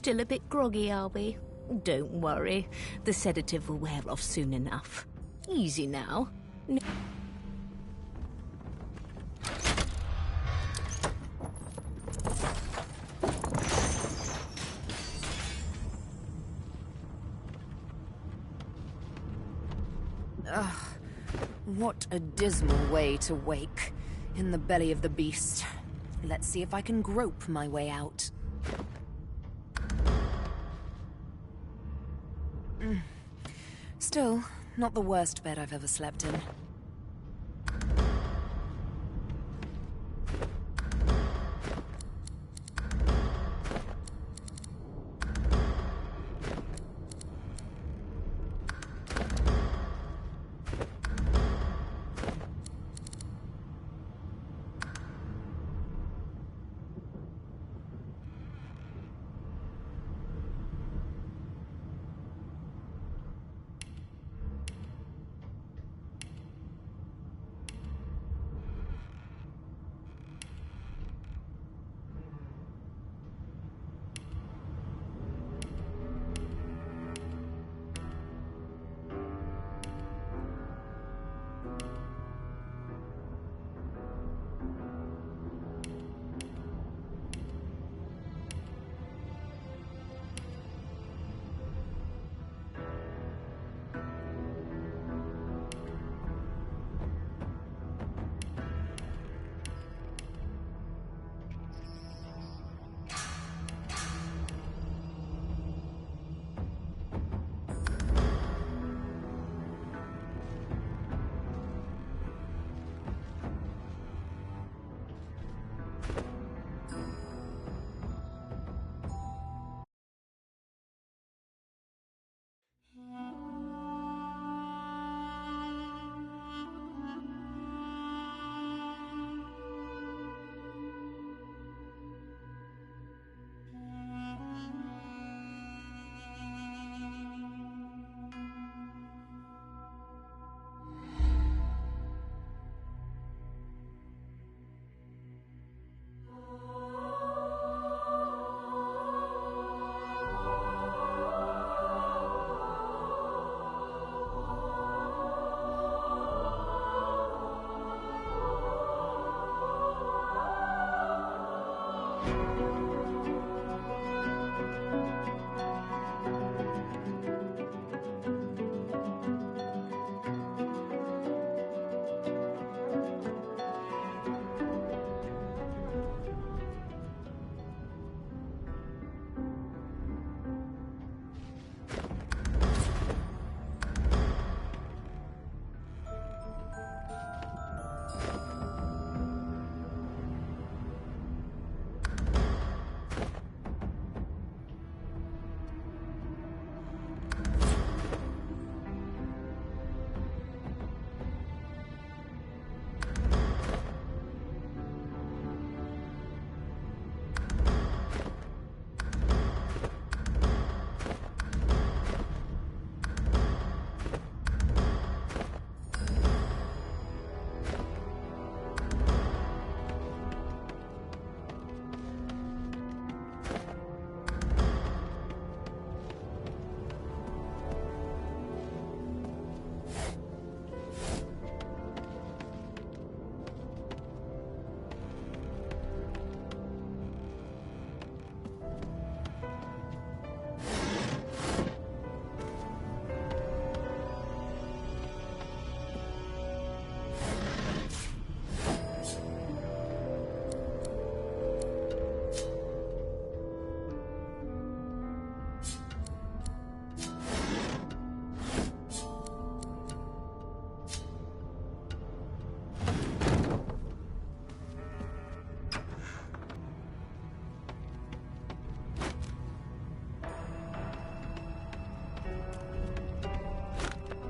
Still a bit groggy, are we? Don't worry. The sedative will wear off soon enough. Easy now. Ugh. What a dismal way to wake. In the belly of the beast. Let's see if I can grope my way out. Still, not the worst bed I've ever slept in.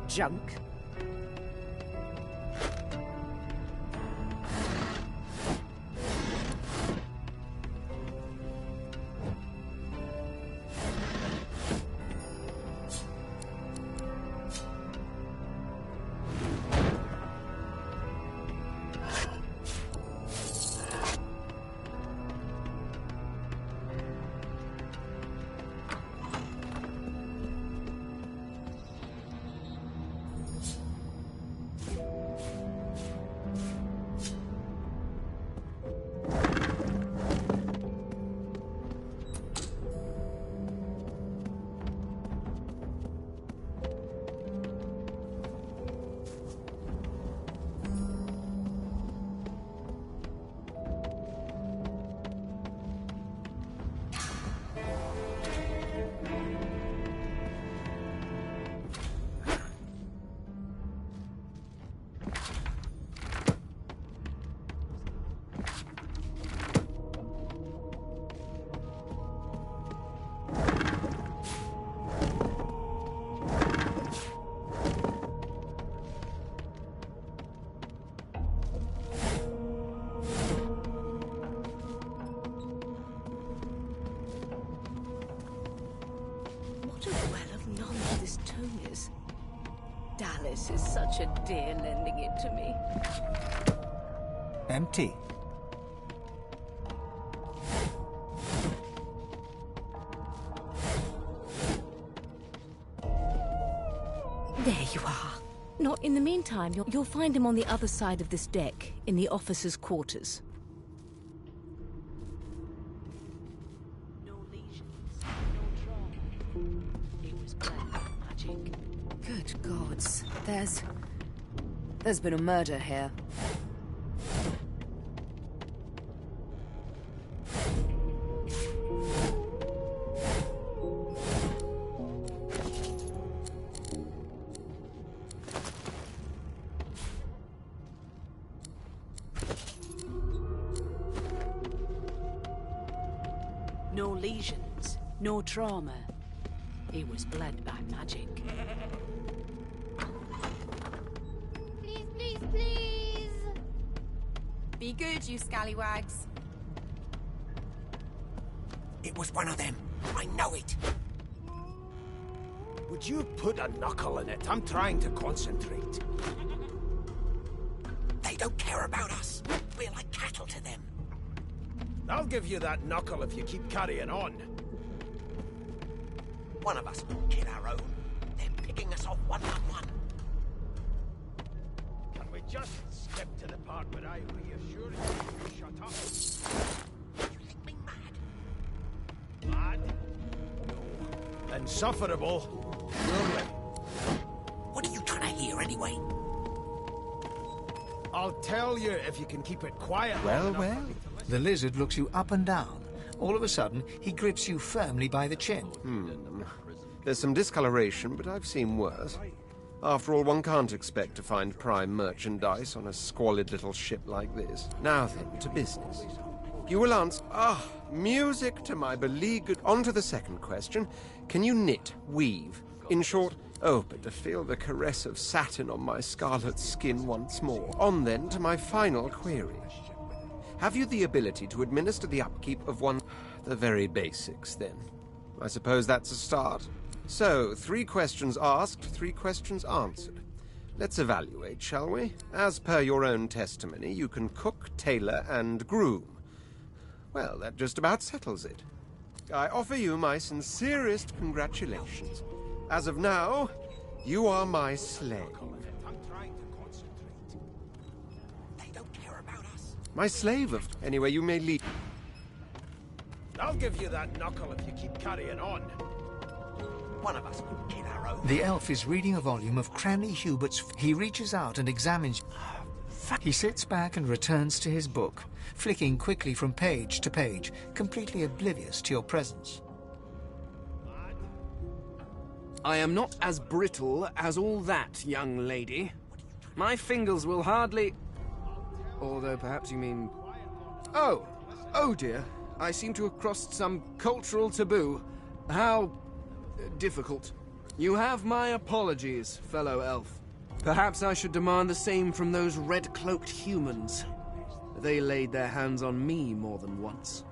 Junk. This is such a dear lending it to me. Empty. There you are. Not in the meantime, you'll find him on the other side of this deck, in the officers' quarters. No lesions, no trauma. It was black magic. Good gods. There's been a murder here. No lesions, no trauma. He was bled by magic. Please, please, please! Be good, you scallywags. It was one of them. I know it. Would you put a knuckle in it? I'm trying to concentrate. They don't care about us. We're like cattle to them. I'll give you that knuckle if you keep carrying on. One of us will kill our own. They're picking us off one-on-one. Can we just skip to the part where I reassure you to shut up? You think me mad? Mad? No. Insufferable? Surely. What are you trying to hear anyway? I'll tell you if you can keep it quiet. Well, well. The lizard looks you up and down. All of a sudden, he grips you firmly by the chin. There's some discoloration, but I've seen worse. After all, one can't expect to find prime merchandise on a squalid little ship like this. Now then, to business. You will answer... music to my beleaguered... On to the second question. Can you knit, weave? In short... Oh, but to feel the caress of satin on my scarlet skin once more. On then to my final query. Have you the ability to administer the upkeep of one... The very basics, then. I suppose that's a start. So, 3 questions asked, 3 questions answered. Let's evaluate, shall we? As per your own testimony, you can cook, tailor, and groom. Well, that just about settles it. I offer you my sincerest congratulations. As of now, you are my slave. I'm trying to concentrate. They don't care about us. My slave of... Anyway, you may leave. I'll give you that knuckle if you keep carrying on. One of us will kill our own. The elf is reading a volume of Cranley Hubert's... He reaches out and examines... He sits back and returns to his book, flicking quickly from page to page, completely oblivious to your presence. I am not as brittle as all that, young lady. My fingers will hardly... Although perhaps you mean... Oh dear. I seem to have crossed some cultural taboo. How... difficult. You have my apologies, fellow elf. Perhaps I should demand the same from those red-cloaked humans. They laid their hands on me more than once.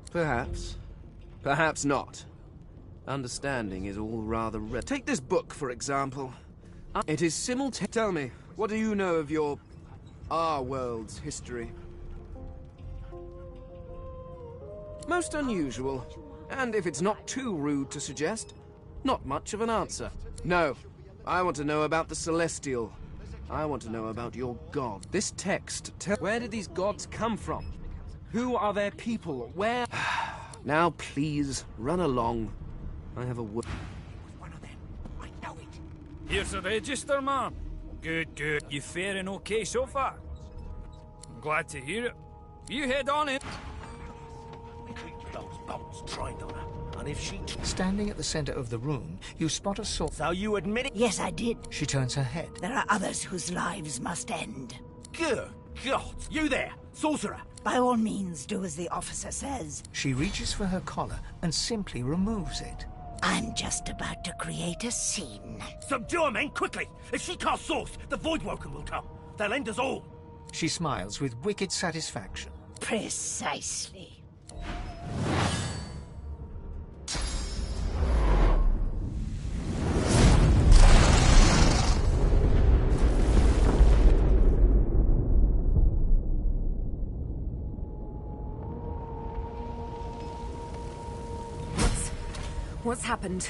Perhaps. Perhaps not. Understanding is all rather Take this book, for example. It is simultaneous. Tell me, what do you know of our world's history? Most unusual. And if it's not too rude to suggest, not much of an answer. No. I want to know about the Celestial. I want to know about your god. This text where did these gods come from? Who are their people? Where... Now, please, run along. I have a word. One of them. I know it. Here's the register, man. Good, good. You faring okay so far? I'm glad to hear it. You head on in. We keep those bolts tried on her, and if she... Standing at the center of the room, you spot a sword. So you admit it? Yes, I did. She turns her head. There are others whose lives must end. Good God! You there, sorcerer! By all means, do as the officer says. She reaches for her collar and simply removes it. I'm just about to create a scene. Subdue her, men, quickly! If she casts source, the Voidwoken will come. They'll end us all. She smiles with wicked satisfaction. Precisely. What's happened?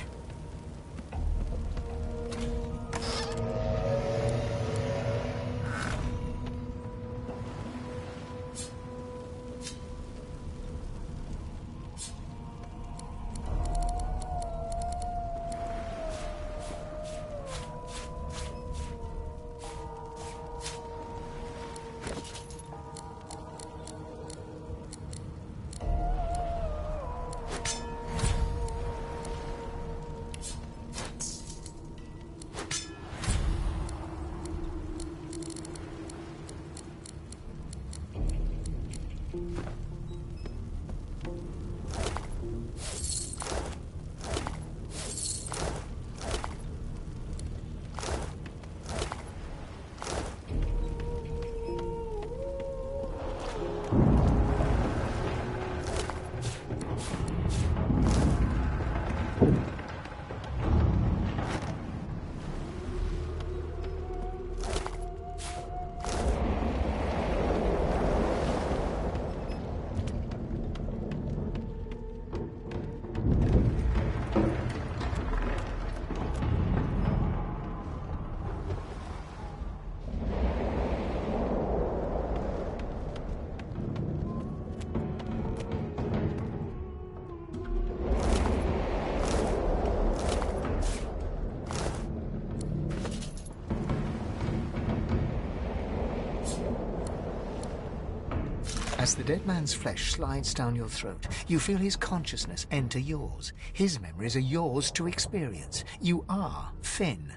As the dead man's flesh slides down your throat, you feel his consciousness enter yours. His memories are yours to experience. You are Finn.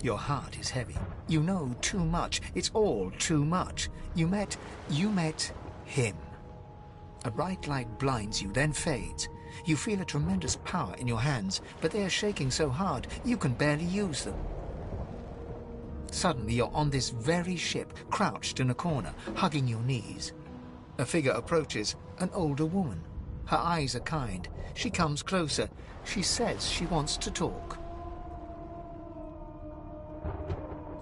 Your heart is heavy. You know too much. It's all too much. You met him. A bright light blinds you, then fades. You feel a tremendous power in your hands, but they are shaking so hard you can barely use them. Suddenly you're on this very ship, crouched in a corner, hugging your knees. A figure approaches, an older woman. Her eyes are kind. She comes closer. She says she wants to talk.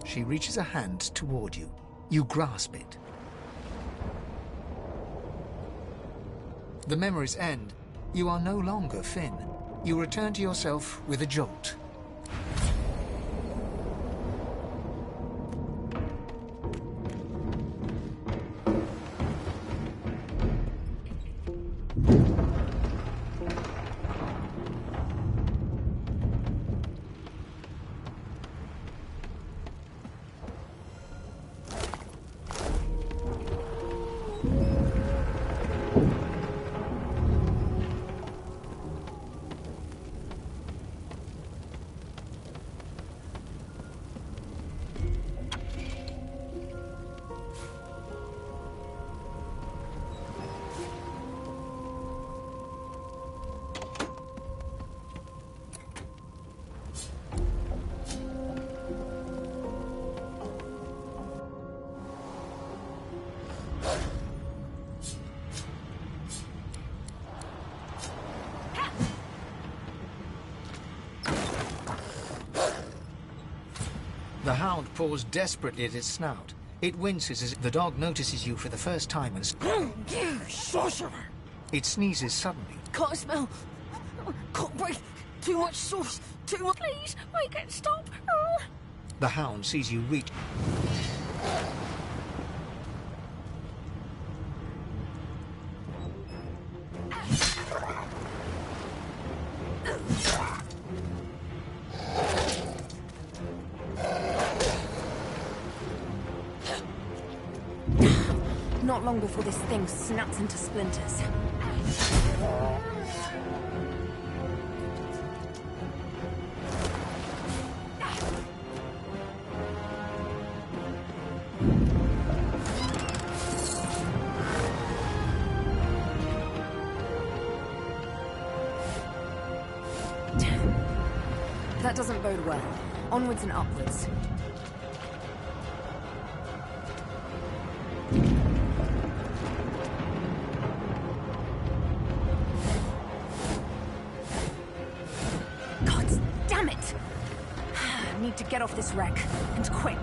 She reaches a hand toward you. You grasp it. The memories end. You are no longer Finn. You return to yourself with a jolt. The hound paws desperately at its snout. It winces as the dog notices you for the first time and... You sorcerer! It sneezes suddenly. Can't smell. Can't breathe. Too much sauce. Too much. Please, make it stop. The hound sees you reach... Not long before this thing snaps into splinters. That doesn't bode well. Onwards and upwards. To get off this wreck, and quick.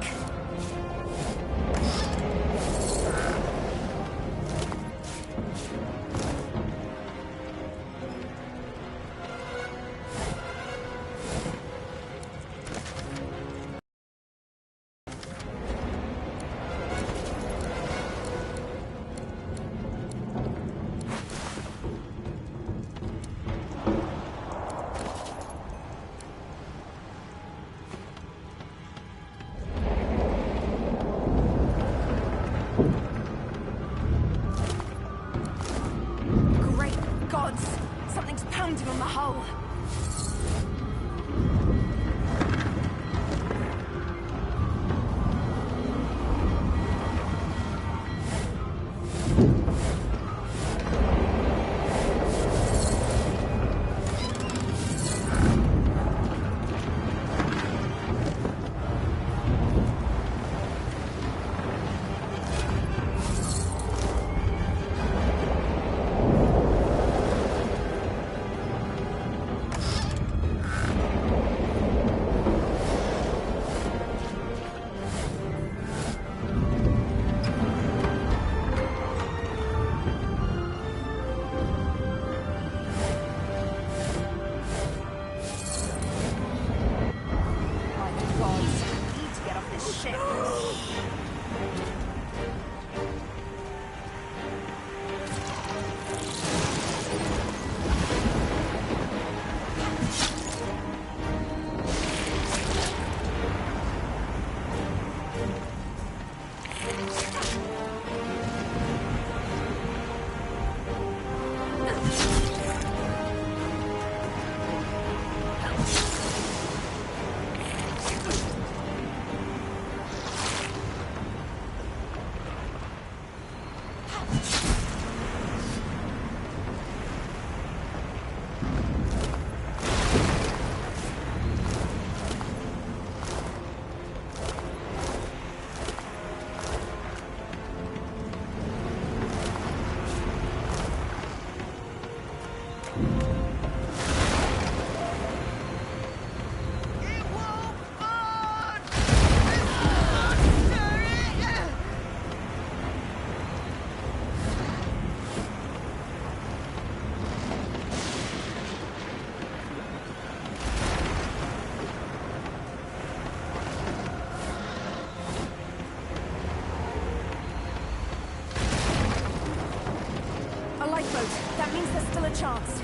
chance.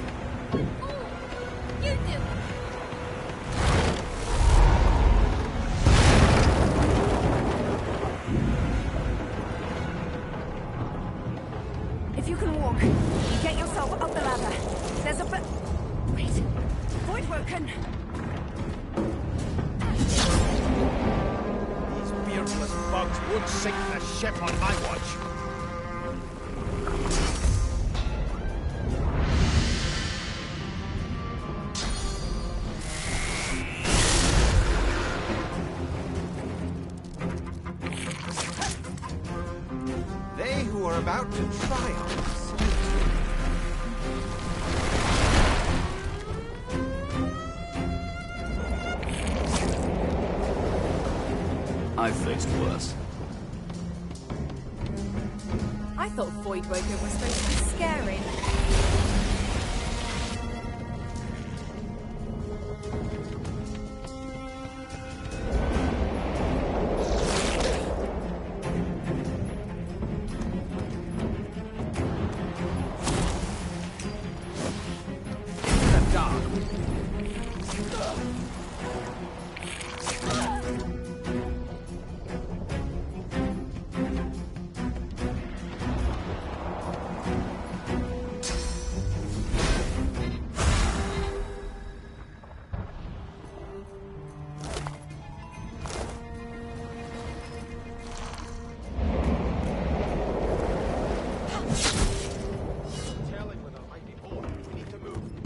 You do. If you can walk, get yourself up the ladder. There's a Wait. Voidwoken! These beardless bugs would sink the ship on my watch. They who are about to triumph. I've faced worse. I thought Voidwoken was supposed to be scary.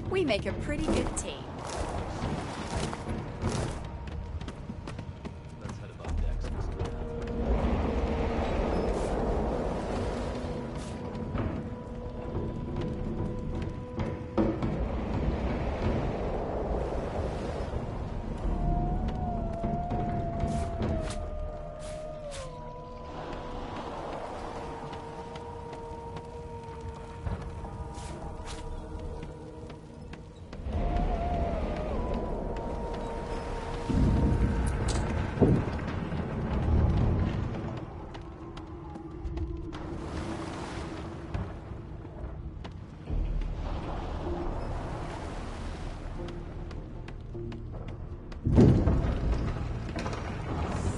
We make a pretty good team. Let's head above decks.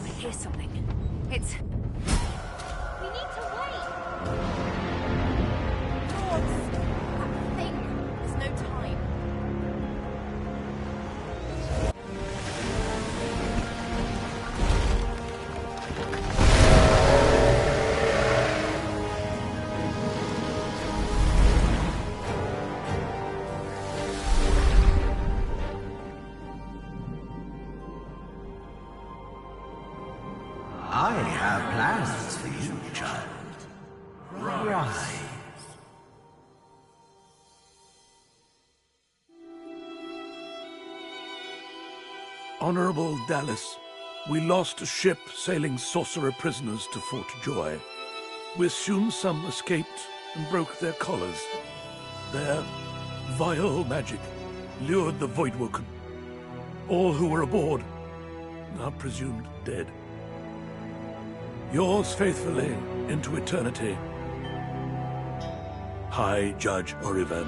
I hear something. It's... We need to wait. Lords, that thing. There's no time. I have plans for you, child. Rise. Honorable Dallas, we lost a ship sailing sorcerer prisoners to Fort Joy. We assume some escaped and broke their collars. Their vile magic lured the Voidwoken. All who were aboard are presumed dead. Yours faithfully into eternity, High Judge Oriven.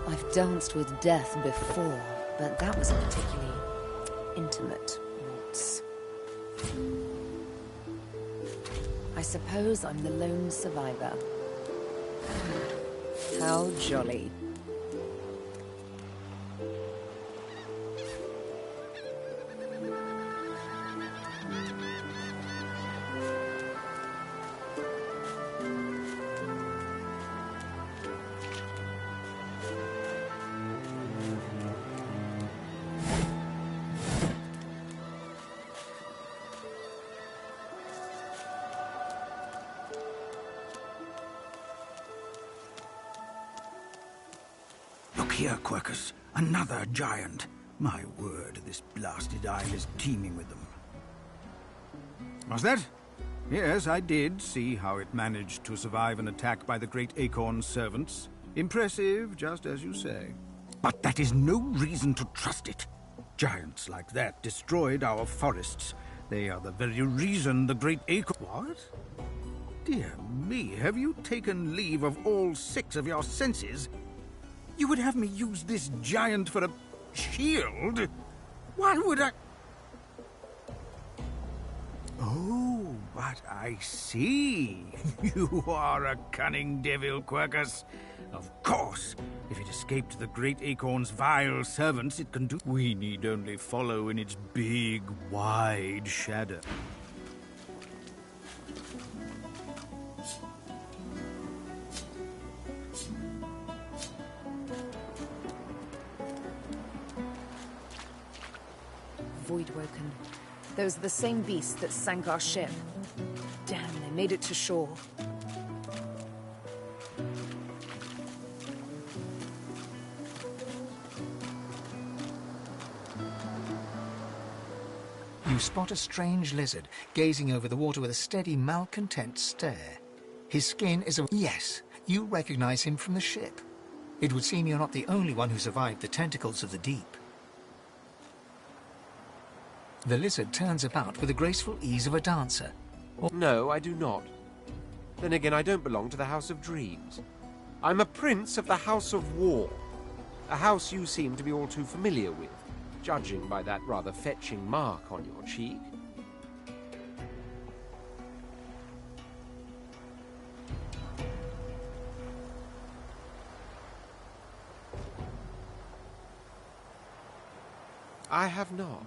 I've danced with death before, but that wasn't particularly intimate waltz. I suppose I'm the lone survivor. How jolly. Look here, Quercus. Another giant. My word, this blasted isle is teeming with them. Was that? Yes, I did see how it managed to survive an attack by the Great Acorn's servants. Impressive, just as you say. But that is no reason to trust it. Giants like that destroyed our forests. They are the very reason the Great Acorn... What? Dear me, have you taken leave of all 6 of your senses? You would have me use this giant for a shield? Why would I... Oh, but I see. You are a cunning devil, Quercus. Of course, if it escaped the Great Acorn's vile servants, it can do... We need only follow in its big, wide shadow. Voidwoken. Those are the same beasts that sank our ship. Damn, they made it to shore. You spot a strange lizard gazing over the water with a steady, malcontent stare. His skin is a... Yes, you recognize him from the ship. It would seem you're not the only one who survived the tentacles of the deep. The lizard turns about with the graceful ease of a dancer. No, I do not. Then again, I don't belong to the House of Dreams. I'm a prince of the House of War. A house you seem to be all too familiar with, judging by that rather fetching mark on your cheek. I have not.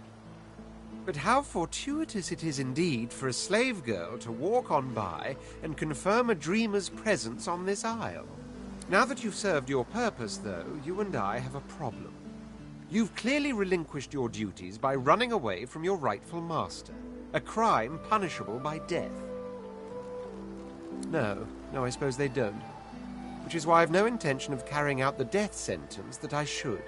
But how fortuitous it is indeed for a slave girl to walk on by and confirm a dreamer's presence on this isle. Now that you've served your purpose, though, you and I have a problem. You've clearly relinquished your duties by running away from your rightful master, a crime punishable by death. No, I suppose they don't. Which is why I've no intention of carrying out the death sentence that I should.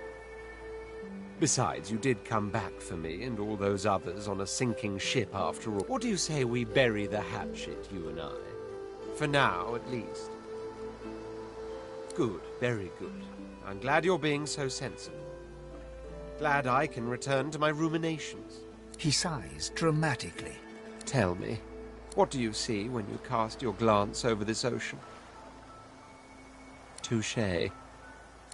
Besides, you did come back for me and all those others on a sinking ship after all. What do you say we bury the hatchet, you and I? For now, at least. Good, very good. I'm glad you're being so sensible. Glad I can return to my ruminations. He sighs dramatically. Tell me, what do you see when you cast your glance over this ocean? Touché.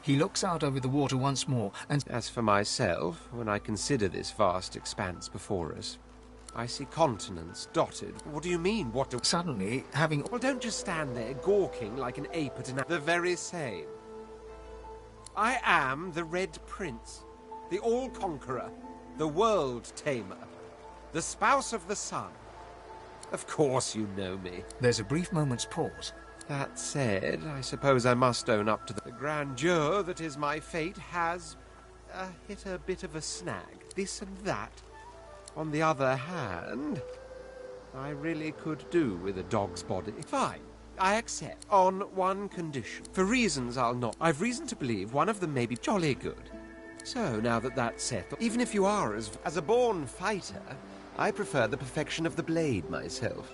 He looks out over the water once more, and... As for myself, when I consider this vast expanse before us, I see continents dotted. What do you mean? What do... Suddenly, having... Well, don't just stand there gawking like an ape at an... The very same. I am the Red Prince, the All-Conqueror, the World-Tamer, the Spouse of the Sun. Of course you know me. There's a brief moment's pause. That said, I suppose I must own up to the grandeur that is my fate has hit a bit of a snag. This and that. On the other hand, I really could do with a dog's body. Fine, I accept. On one condition. For reasons I'll not. I've reason to believe one of them may be jolly good. So, now that that's settled, even if you are as a born fighter, I prefer the perfection of the blade myself.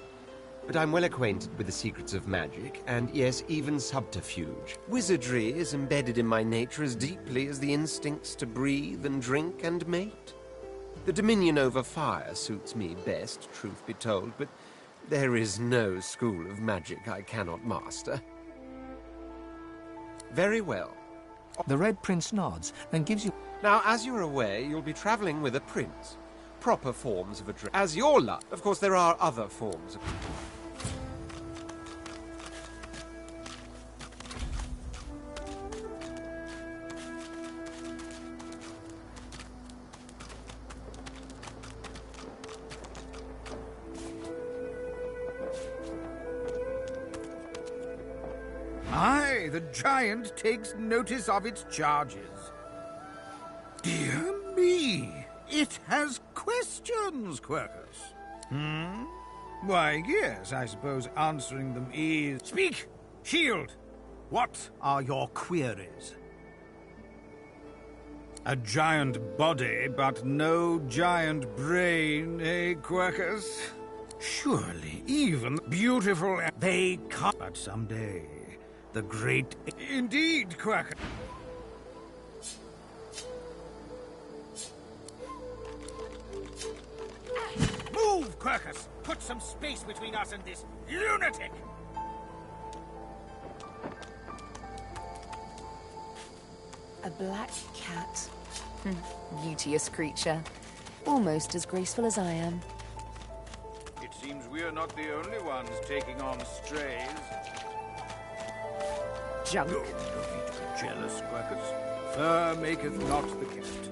But I'm well acquainted with the secrets of magic, and yes, even subterfuge. Wizardry is embedded in my nature as deeply as the instincts to breathe and drink and mate. The dominion over fire suits me best, truth be told, but there is no school of magic I cannot master. Very well. The Red Prince nods and gives you... Now, as you're aware, you'll be traveling with a prince. Proper forms of address. As your luck. Of course, there are other forms of... Aye, the giant takes notice of its charges. Dear me, it has questions, Quercus. Hmm? Why, yes, I suppose answering them is... Speak! Shield! What are your queries? A giant body, but no giant brain, eh, Quercus? Surely, even beautiful... They can't... But someday... The great... Indeed, Quacker. Move, Quercus! Put some space between us and this lunatic! A black cat. Beauteous creature. Almost as graceful as I am. It seems we're not the only ones taking on strays. Junk. No need to be jealous, Quercus. Fur maketh not the cat.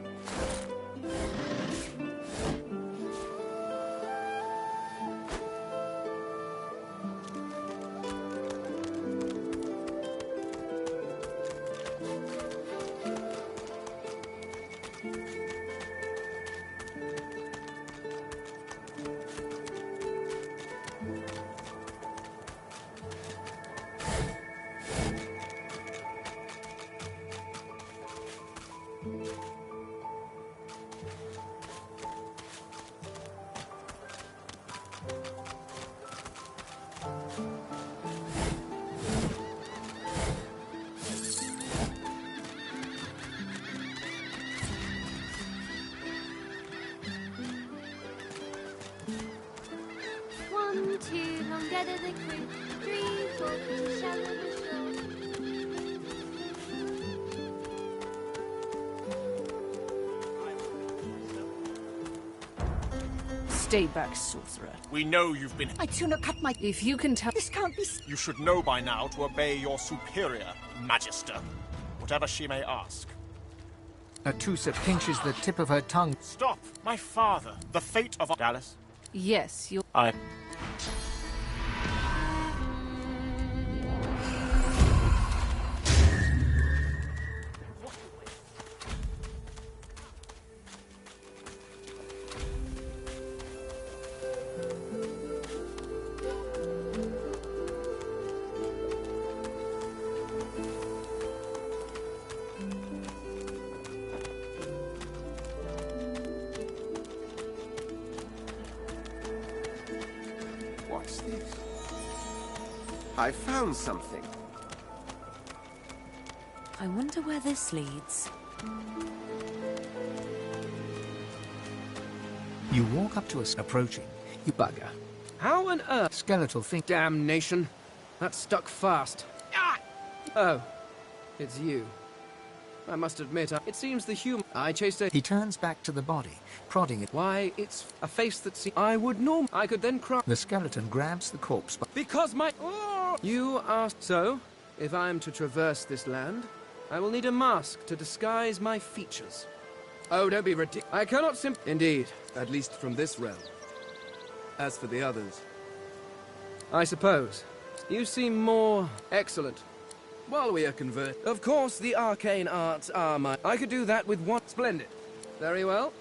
Stay back, sorcerer. We know you've been... I do not cut my... If you can tell... This can't be... You should know by now to obey your superior, Magister, whatever she may ask. Atusa pinches the tip of her tongue. Stop! My father, the fate of... Dallas? Yes, you're... I... What's this? I found something. I wonder where this leads. You walk up to us, approaching. You bugger. How on earth? Skeletal thing. Damnation. That's stuck fast. Ah! Oh, it's you. I must admit, it seems the human... I chased a... He turns back to the body, prodding it. Why, it's a face that I would I could then cry... The skeleton grabs the corpse by... Because my... Oh! You asked so. If I'm to traverse this land, I will need a mask to disguise my features. Oh, don't be ridiculous. I cannot Indeed, at least from this realm. As for the others... I suppose. You seem more... excellent. While we are conversant... Of course, the arcane arts are my... I could do that with one... Splendid. Very well.